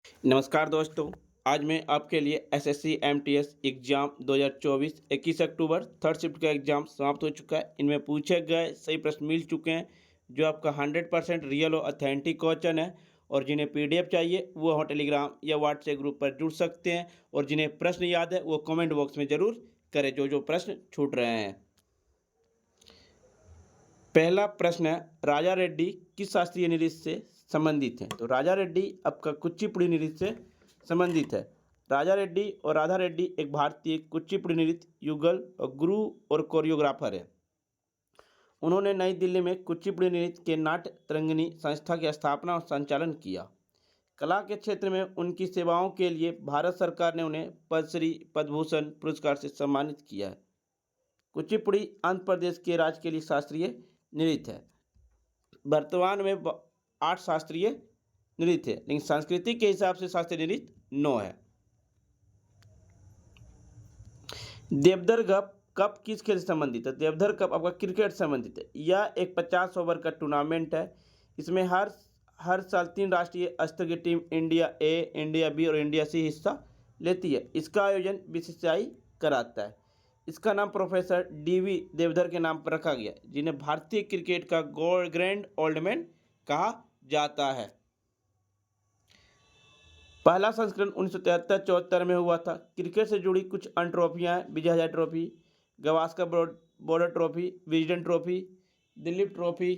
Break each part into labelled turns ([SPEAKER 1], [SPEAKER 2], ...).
[SPEAKER 1] नमस्कार दोस्तों। आज मैं आपके लिए एसएससी एमटीएस एग्ज़ाम 2024 21 अक्टूबर थर्ड शिफ्ट का एग्ज़ाम समाप्त हो चुका है। इनमें पूछे गए सही प्रश्न मिल चुके हैं जो आपका 100% रियल और ऑथेंटिक क्वेश्चन है। और जिन्हें पीडीएफ चाहिए वो हम टेलीग्राम या व्हाट्सएप ग्रुप पर जुड़ सकते हैं। और जिन्हें प्रश्न याद है वो कमेंट बॉक्स में ज़रूर करें जो जो प्रश्न छूट रहे हैं। पहला प्रश्न है, राजा रेड्डी किस शास्त्रीय नृत्य से संबंधित हैं? तो राजा रेड्डी आपका कुचिपुड़ी नृत्य से संबंधित है। राजा रेड्डी और राधा रेड्डी एक भारतीय कुचिपुड़ी नृत्य युगल और गुरु और कोरियोग्राफर है। उन्होंने नई दिल्ली में कुचिपुड़ी नृत्य के नाट्य तरंगिणी संस्था की स्थापना और संचालन किया। कला के क्षेत्र में उनकी सेवाओं के लिए भारत सरकार ने उन्हें पद्मश्री पद्म भूषण पुरस्कार से सम्मानित किया है। कुचिपुड़ी आंध्र प्रदेश के राज्य के लिए शास्त्रीय नृत्य है। वर्तमान में 8 शास्त्रीय नृत्य है, लेकिन संस्कृति के हिसाब से शास्त्रीय नृत्य 9 है। देवधर कप किस खेल से संबंधित है? देवधर कप आपका क्रिकेट से संबंधित है। यह एक 50 ओवर का टूर्नामेंट है। इसमें हर साल 3 राष्ट्रीय स्तर की टीम इंडिया ए, इंडिया बी और इंडिया सी हिस्सा लेती है। इसका आयोजन बीसीसीआई कराता है। इसका नाम प्रोफेसर डीवी देवधर के नाम पर रखा गया, जिन्हें भारतीय क्रिकेट का ग्रैंड ओल्ड मैन कहा जाता है। पहला संस्करण 1973-74 में हुआ था। क्रिकेट से जुड़ी कुछ अन्य ट्रॉफियाँ हैं: Vijay Hazare trophy, Gavaskar Border trophy, Wisden trophy, Dilip trophy,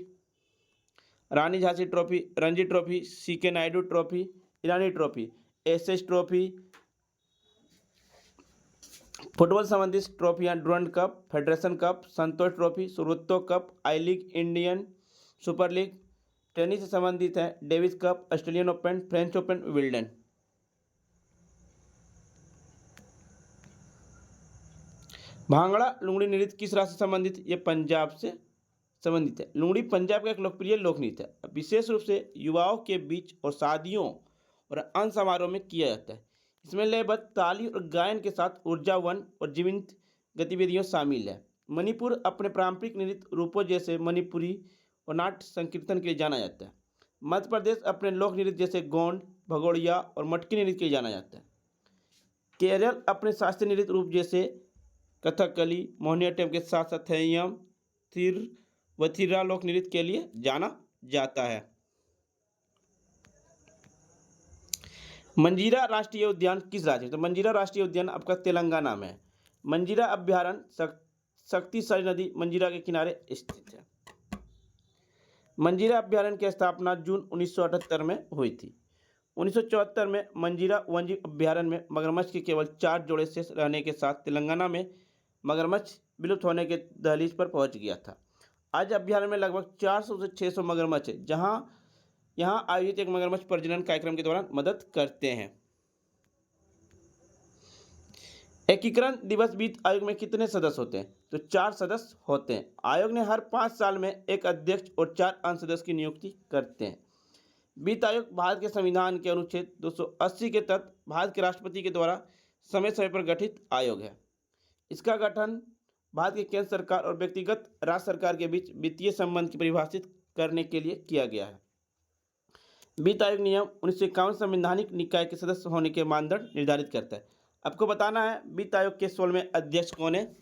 [SPEAKER 1] Rani Jhansi trophy, Ranji trophy, CK Naidu trophy, Irani trophy, SS trophy. Football संबंधित ट्रॉफियाँ: Durand cup, federation cup, Santosh trophy, Subroto cup, I league, Indian super league. Tennis से संबंधित है: Davis cup, Australian open, French open, Wimbledon. Bhangra लुंगड़ी नृत्य किस राज्य से संबंधित? ये पंजाब से संबंधित है। लुंगड़ी पंजाब का एक लोकप्रिय लोक नृत्य है। विशेष रूप से युवाओं के बीच और शादियों और अन्य समारोह में किया जाता है। इसमें लयबद्ध ताली और गायन के साथ ऊर्जावान और जीवंत गतिविधियां शामिल है। मणिपुर अपने पारंपरिक नृत्य रूपों जैसे मणिपुरी और नाट्य संकीर्तन के लिए जाना जाता है। मध्य प्रदेश अपने लोक नृत्य जैसे गोंड, भगोड़िया और मटकी नृत्य के लिए जाना जाता है। केरल अपने शास्त्रीय नृत्य रूप जैसे कथकली, मोहिनीअट्टम के साथ साथ थेयम, थिरुवथिरा लोक नृत्य के लिए जाना जाता है। मंजीरा राष्ट्रीय उद्यान किस राज्य में? तो मंजीरा राष्ट्रीय उद्यान आपका तेलंगाना में है। मंजीरा अभ्यारण्य शक्तिशाली नदी मंजीरा के किनारे स्थित है। मंजीरा अभ्यारण्य की स्थापना जून 1978 में हुई थी। 1974 में मंजीरा वन्यजीव अभ्यारण्य में मगरमच्छ के केवल 4 जोड़े शेष रहने के साथ तेलंगाना में मगरमच्छ विलुप्त होने के दहलीज पर पहुंच गया था। आज अभ्यारण्य में लगभग 400 से 600 मगरमच्छ है, यहाँ आयोजित एक मगरमच्छ प्रजनन कार्यक्रम के दौरान मदद करते हैं। एकीकरण दिवस वित्त आयोग में कितने सदस्य होते हैं? तो 4 सदस्य होते हैं। आयोग ने हर 5 साल में एक अध्यक्ष और 4 अन्य सदस्य की नियुक्ति करते हैं। वित्त आयोग भारत के संविधान के अनुच्छेद 280 के तहत भारत के राष्ट्रपति के द्वारा समय समय पर गठित आयोग है। इसका गठन भारत की केंद्र सरकार और व्यक्तिगत राज्य सरकार के बीच वित्तीय संबंध की परिभाषित करने के लिए किया गया है। वित्त आयोग नियम 1951 संवैधानिक निकाय के सदस्य होने के मानदंड निर्धारित करता है। आपको बताना है वित्त आयोग के 16वें अध्यक्ष कौन है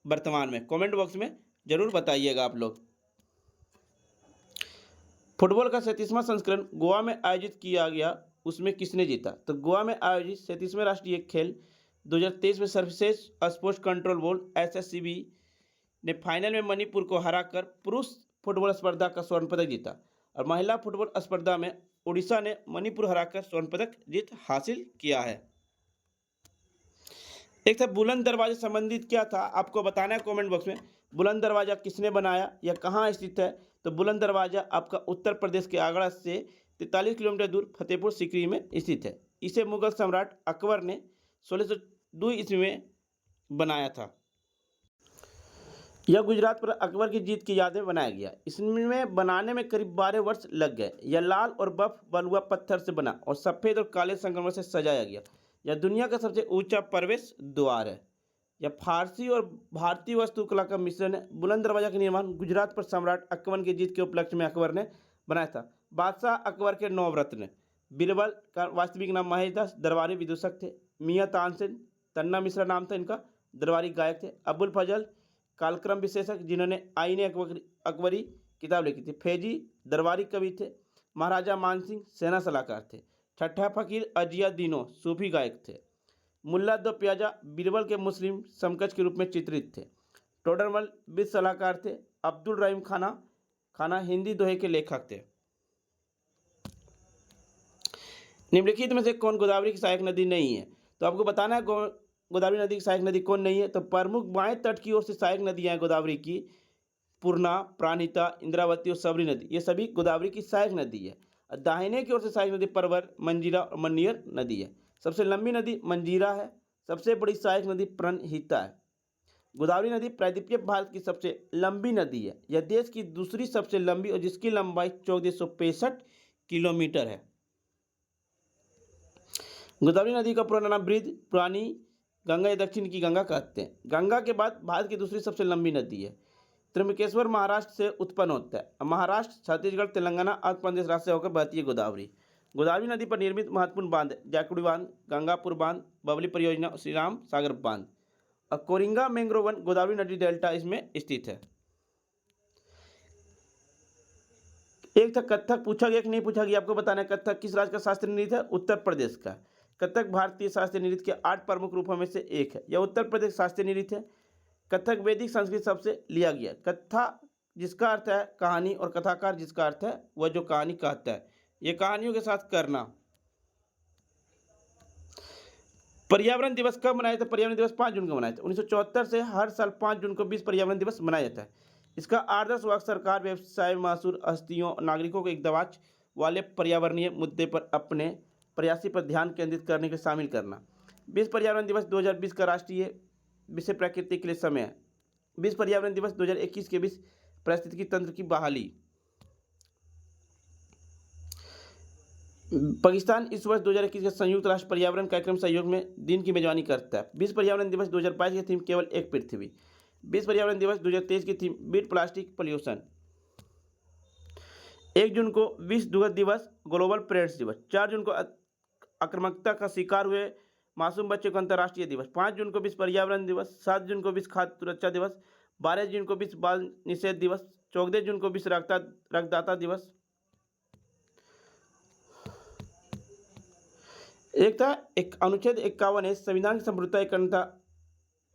[SPEAKER 1] वर्तमान में। कमेंट बॉक्स में जरूर बताइएगा आप लोग। फुटबॉल का 37वां संस्करण गोवा में आयोजित किया गया, उसमें किसने जीता? तो गोवा में आयोजित 37वें राष्ट्रीय खेल 2023 में सर्वश्रेष्ठ स्पोर्ट्स कंट्रोल बोर्ड एसएससीबी ने फाइनल में मणिपुर को हराकर पुरुष फुटबॉल स्पर्धा का स्वर्ण पदक जीता। और महिला फुटबॉल स्पर्धा में उड़ीसा ने मणिपुर हराकर स्वर्ण पदक जीत हासिल किया है। एक था बुलंद दरवाजे संबंधित क्या था, आपको बताना है कमेंट बॉक्स में। बुलंद दरवाजा किसने बनाया या कहाँ स्थित है? तो बुलंद दरवाजा आपका उत्तर प्रदेश के आगरा से 43 किलोमीटर दूर फतेहपुर सीकरी में स्थित है। इसे मुगल सम्राट अकबर ने 1602 ईस्वी में बनाया था। यह गुजरात पर अकबर की जीत की याद में बनाया गया। इसमें बनाने में करीब 12 वर्ष लग गए। यह लाल और बफ बलुआ पत्थर से बना और सफ़ेद और काले संगमरमर से सजाया गया। यह दुनिया का सबसे ऊंचा प्रवेश द्वार है। यह फारसी और भारतीय वास्तुकला का मिश्रण है। बुलंद दरवाजा का निर्माण गुजरात पर सम्राट अकबर की जीत के उपलक्ष्य में अकबर ने बनाया था। बादशाह अकबर के 9 रत्न बीरबल का वास्तविक नाम महेश दास दरबारी विदूषक थे। मियाँ तानसेन तन्ना मिश्रा नाम था इनका, दरबारी गायक थे। अबुल फजल कालक्रम विशेषक जिन्होंने आईने अकबरी किताब लिखी थी। फैजी दरबारी कवि थे। महाराजा मानसिंह सेना सलाहकार थे। छठा फकीर अजिया दीनो सूफी गायक थे। मुल्ला दो प्याजा बीरबल के मुस्लिम समकक्ष के रूप में चित्रित थे। टोडरमल वित्त सलाहकार थे। अब्दुल रहीम खाना हिंदी दोहे के लेखक थे। निम्नलिखित में से कौन गोदावरी की सहायक नदी नहीं है? तो आपको बताना है गोदावरी नदी की सहायक नदी कौन नहीं है। तो प्रमुख बाएं तट की ओर से सहायक नदियां हैं गोदावरी की, पूर्णा, प्राणिता, इंद्रावती और सबरी नदी, ये सभी गोदावरी की सहायक नदी है। दाहिने की ओर से सहायक नदी परवर, मंजीरा और मन्नियर नदी है। सबसे लंबी नदी मंजीरा है। सबसे बड़ी सहायक नदी प्रणहिता है। गोदावरी नदी प्रायद्वीपीय भारत की सबसे लंबी नदी है। यह देश की दूसरी सबसे लंबी और जिसकी लंबाई 1465 किलोमीटर है। गोदावरी नदी का पुराना नाम बृहद पुरानी गंगा या दक्षिण की गंगा कहते हैं। गंगा के बाद भारत की दूसरी सबसे लंबी नदी है। त्र्यंबकेश्वर महाराष्ट्र से उत्पन्न होता है। महाराष्ट्र, छत्तीसगढ़, तेलंगाना, आंध्र प्रदेश राज्य से होकर बहती है गोदावरी। गोदावरी नदी पर निर्मित महत्वपूर्ण बांध जाकुड़ी बांध, गंगापुर बांध, बबली परियोजना, श्री राम सागर बांध और कोरिंगा मैंग्रोव वन गोदावरी नदी डेल्टा इसमें स्थित है। एक था कथक, पूछा गया कि नहीं पूछा गया, आपको बताना है कथक किस राज्य का शास्त्रीय नृत्य है? उत्तर प्रदेश का। कथक भारतीय शास्त्रीय नृत्य के 8 प्रमुख रूपों में से एक है। यह उत्तर प्रदेश शास्त्रीय नृत्य है। कथक वैदिक संस्कृत शब्द से लिया गया। कथा जिसका अर्थ है कहानी और कथाकार जिसका अर्थ है वह जो कहानी कहता है। यह कहानियों के साथ करना। पर्यावरण दिवस कब मनाया जाता है? पर्यावरण दिवस 5 जून को मनाया जाता है। 1974 से हर साल 5 जून को विश्व पर्यावरण दिवस मनाया जाता है। इसका आदर्श वाक्य सरकार, व्यवसाय, महसूल, हस्तियों और नागरिकों को एक दबाव वाले पर्यावरणीय मुद्दे पर अपने प्रयासी पर ध्यान केंद्रित करने के शामिल करना। विश्व पर्यावरण दिवस 2020 का राष्ट्रीय विषय प्रकृति के लिए समय है। विश्व पर्यावरण दिवस 2021 के विश्व पारिस्थितिकी तंत्र की बहाली। पाकिस्तान इस वर्ष 2021 के संयुक्त राष्ट्र पर्यावरण कार्यक्रम सहयोग में दिन की मेजबानी करता है। विश्व पर्यावरण दिवस 2022 की थीम केवल एक पृथ्वी। विश्व पर्यावरण दिवस 2023 की थीम बीट प्लास्टिक पोल्यूशन। 1 जून को विश्व दुग्ध दिवस, ग्लोबल पेरेंट्स दिवस। 4 जून को आक्रामकता का शिकार हुए मासूम बच्चों का अंतर्राष्ट्रीय दिवस। 5 जून को विश्व पर्यावरण दिवस। 7 जून को विश्व खाद्य सुरक्षा दिवस। 12 जून को विश्व बाल निषेध दिवस। 14 जून को विश्व रक्तदाता दिवस। एक था एक अनुच्छेद 51 है, संविधान की संप्रभुता, एकता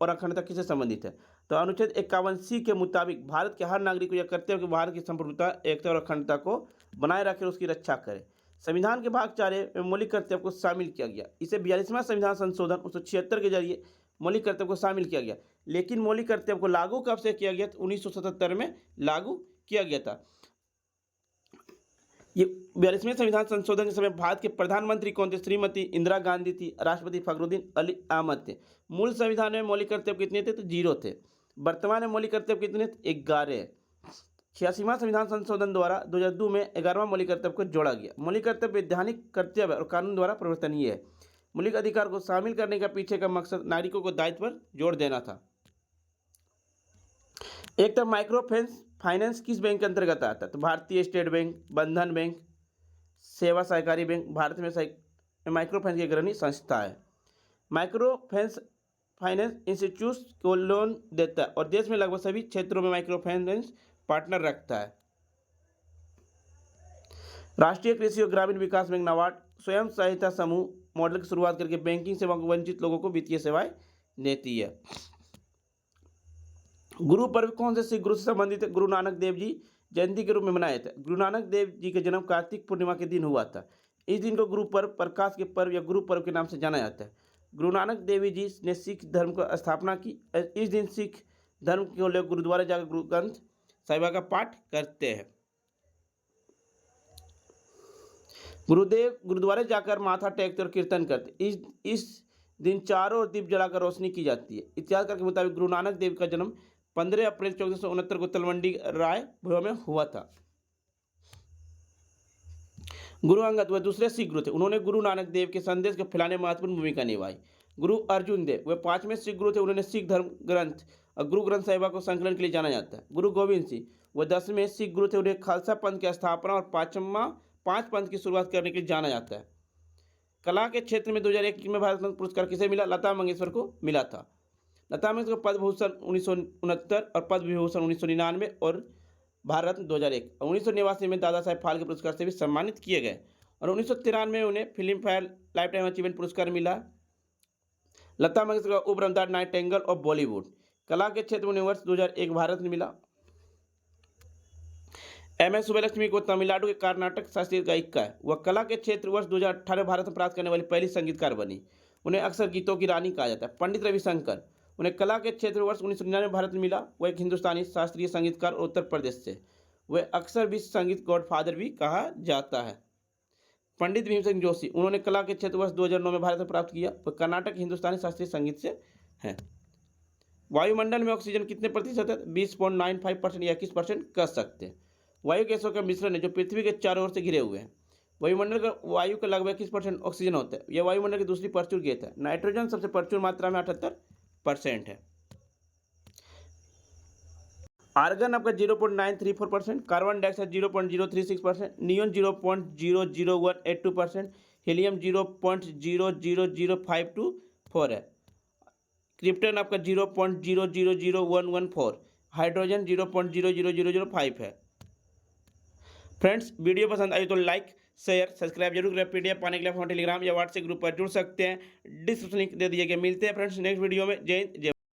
[SPEAKER 1] और अखंडता किससे संबंधित है? तो अनुच्छेद 51C के मुताबिक भारत के हर नागरिक को यह कर्तव्य कि भारत की संप्रभुता, एकता और अखंडता को बनाए रखे और उसकी रक्षा करे। संविधान के भाग 4 में मौलिक कर्तव्य को शामिल किया गया। इसे 42वां संविधान संशोधन 1976 के जरिए मौलिक कर्तव्य को शामिल किया गया। लेकिन मौलिक कर्तव्य को लागू कब से किया गया? 1977 में लागू किया गया था। ये 42वें संविधान संशोधन के समय भारत के प्रधानमंत्री कौन थे? श्रीमती इंदिरा गांधी थी। राष्ट्रपति फखरुद्दीन अली अहमद थे। मूल संविधान में मौलिक कर्तव्य कितने थे? तो 0 थे। वर्तमान में मौलिक कर्तव्य कितने? 11। 86वां संविधान संशोधन द्वारा 2002 में 11वां मौलिक कर्तव्य को जोड़ा गया। मौलिक कर्तव्य वैधानिक कर्तव्य और कानून द्वारा परिवर्तनीय है। मौलिक अधिकार को शामिल करने का पीछे का मकसद नागरिकों को दायित्व पर जोर देना था। एक तो माइक्रो फाइनेंस किस बैंक के अंतर्गत आता है? तो भारतीय स्टेट बैंक, बंधन बैंक, सेवा सहकारी बैंक भारत में माइक्रो फाइनेंस की अग्रणी संस्था है। माइक्रो फाइनेंस इंस्टीट्यूट को लोन देता है और देश में लगभग सभी क्षेत्रों में माइक्रो फाइनेंस पार्टनर रखता है। राष्ट्रीय कृषि और ग्रामीण विकास बैंक नाबार्ड स्वयं सहायता समूह मॉडल की शुरुआत करके बैंकिंग सेवा को वंचित लोगों को वित्तीय सेवाएं देती है। गुरु पर्व कौन से सिख गुरु से संबंधित है? गुरु नानक देव जी जयंती के रूप में मनाया जाता है। गुरु नानक देव जी का जन्म कार्तिक पूर्णिमा के दिन हुआ था। इस दिन को गुरु पर्व, प्रकाश के पर्व या गुरु पर्व के नाम से जाना जाता है। गुरु नानक देव जी ने सिख धर्म की स्थापना की। इस दिन सिख धर्म के लोग गुरुद्वारा जाकर गुरु ग्रंथ साहिब का पाठ करते हैं। गुरुदेव गुरुद्वारे जाकर माथा टेकते और कीर्तन करते। इस दिन चारों ओर दीप जलाकर रोशनी की जाती है। इतिहासकार के मुताबिक गुरु नानक देव का जन्म 15 अप्रैल 1469 को तलवंडी राय में हुआ था। गुरु अंगद वह दूसरे सिख गुरु थे। उन्होंने गुरु नानक देव के संदेश को फैलाने में महत्वपूर्ण भूमिका निभाई। गुरु अर्जुन देव वह 5वें सिख गुरु थे। उन्होंने सिख धर्म ग्रंथ और गुरु ग्रंथ साहिब को संकलन के लिए जाना जाता है। गुरु गोविंद सिंह वह 10वें सिख गुरु थे। उन्हें खालसा पंथ की स्थापना और 5 पंथ की शुरुआत करने के लिए जाना जाता है। कला के क्षेत्र में 2001 में भारत रत्न पुरस्कार किसे मिला? लता मंगेशकर को मिला था। लता मंगेशकर को पद्म भूषण 1969 और पद्म विभूषण 1999 और भारत रत्न 2001 और 1989 में दादा साहेब फाल्के पुरस्कार से भी सम्मानित किए गए और 1993 में उन्हें film fair life time achievement पुरस्कार मिला। लता मंगेशकर का उपरम द नाइटिंगेल ऑफ बॉलीवुड। कला के क्षेत्र में उन्हें वर्ष 2001 भारत रत्न मिला। एम.एस. सुब्बलक्ष्मी को तमिलनाडु के कर्नाटक शास्त्रीय गायिका है। वह कला के क्षेत्र वर्ष 2018 भारत में प्राप्त करने वाली पहली संगीतकार बनी। उन्हें अक्सर गीतों की रानी कहा जाता है। पंडित रविशंकर, उन्हें कला के क्षेत्र वर्ष 1999 में भारत में मिला। वह एक हिंदुस्तानी शास्त्रीय संगीतकार और उत्तर प्रदेश से। वह अक्सर विश्व संगीत गॉडफादर भी कहा जाता है। पंडित भीमसेन जोशी, उन्होंने कला के क्षेत्र वर्ष 2009 में भारत में प्राप्त किया। वह कर्नाटक हिंदुस्तानी शास्त्रीय संगीत से हैं। वायुमंडल में ऑक्सीजन कितने प्रतिशत है? 20.95% या 21% कह सकते हैं। वायु गैसों का मिश्रण है जो पृथ्वी के चारों ओर से घिरे हुए हैं। वायुमंडल का वायु का लगभग 21% ऑक्सीजन होता है। यह वायुमंडल की दूसरी प्रचुर गैस है। नाइट्रोजन सबसे प्रचुर मात्रा में 78% है। आर्गन आपका 0.934%, कार्बन डाइऑक्साइड 0.036%, नियोन 0.00182%, हीलियम 0.000524 है। क्रिप्टन आपका 0.000114, हाइड्रोजन 0.00005 है। फ्रेंड्स, वीडियो पसंद आई तो लाइक शेयर सब्सक्राइब जरूर करें। पीडीएफ पाने के लिए फोन टेलीग्राम या व्हाट्सएप ग्रुप पर जुड़ सकते हैं। डिस्क्रिप्शन लिंक दे दिए गए। मिलते हैं फ्रेंड्स नेक्स्ट वीडियो में। जय हिंद जय